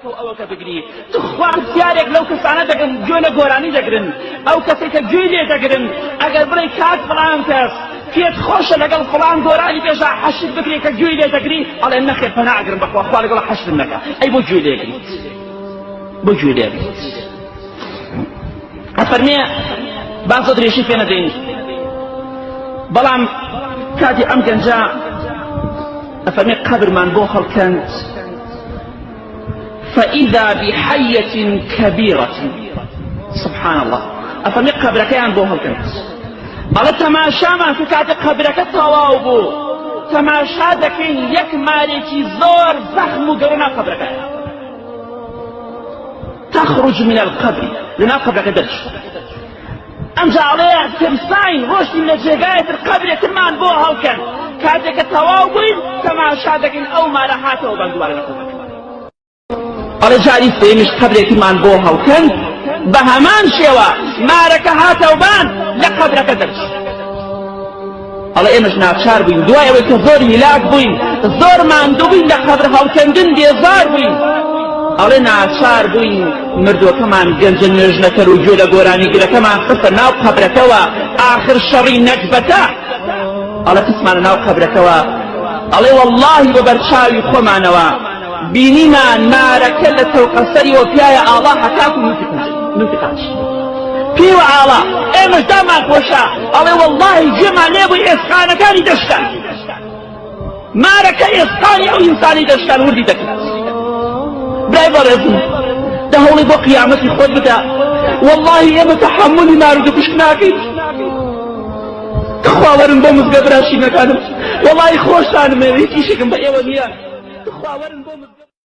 ئەوەکە بگری تخوا اختیارێک لەو کەسانە دەگرن گوێ لە گۆرانی دەگرن ئەو کەسێکە گوێی لێ دەگرن ئەگەر بڵێ کات فڵان کەس پێت خۆشە لەگەڵ فڵان گۆرانی پێشا حەشت بکرێ کە گوێی لێ دەگری ئەڵێ نەخێر پەنا ئەگرم بەخوا خوا لەگەڵ حەشتم نەکا ئەی بۆ گوێی لێگریت بۆ گوێی لێگریت ئەفەرمێ بازە درێژی پێ نەدەین بەڵام کاتی ئەم گەنجە ئەفەرمێ قەبرمان بۆ هەڵکەند فإذا بحية كبيرة سبحان الله أفرمي قبرك يان بوهم كنت على تماشا ما في كاتب قبرك التواوبو تماشا دكين يك مالكي زور زخم قرنا قبرك تخرج من القبر لنا قبرك درش أمجا عليها تمساين روشي من الجاقاية القبر يتمان بوهم كنت كاتب التواوبو تماشا دكين أو ما لحاته وبندوار قبرك ئەڵێ جاری سێمیش قەبرێکیمان بۆ هەڵکەن بە هەمان شێوە مارەکە هاتەوبان لە قەبرەکە دەرچێت ئەڵێ ئێمەش ناچار بووین دوای ئەوەی کە زۆر هیلاک بووین زۆر ماندوو بووین لە قەبر هەڵکەندن بێزار بووین ئەڵێ ناچار بووین مردووەکەمان گەنجە نوێژنەکەر و گوێ لە گۆرانی گرەکەمان خستە ناو قەبرەکەوە ئاخر شەڕی نەکبەتە ئەڵێ خستمانە ناو قەبرەکەوە ئەڵێ وەڵڵاهی بە بەرچاوی خۆمانەوە بینیمان مارەکە لە تەوقەسەری وە پیایە ئاڵا هەتاکو نوتقاش پیوە ئاڵا ئێمەش دامان خۆشە ئەڵێ وەڵڵاهی گوێمان لێ بووی ئێسقانەکانی دەشکان مارەکە ئێسقانی ئەو ئینسانی دەشکان وردی دەکرد برای بەڕێزم دە هەوڵی بۆ قیامەتی خۆت بدە وەڵڵاهی ئێمە تەحەممولی مار و دەکوشک ناکەین خواوەرن بۆ مزگە براشینەکانم وەڵڵاهی خۆشتانم هیچ ئیشێکم بە ئێوە نییە خواوەرن بۆ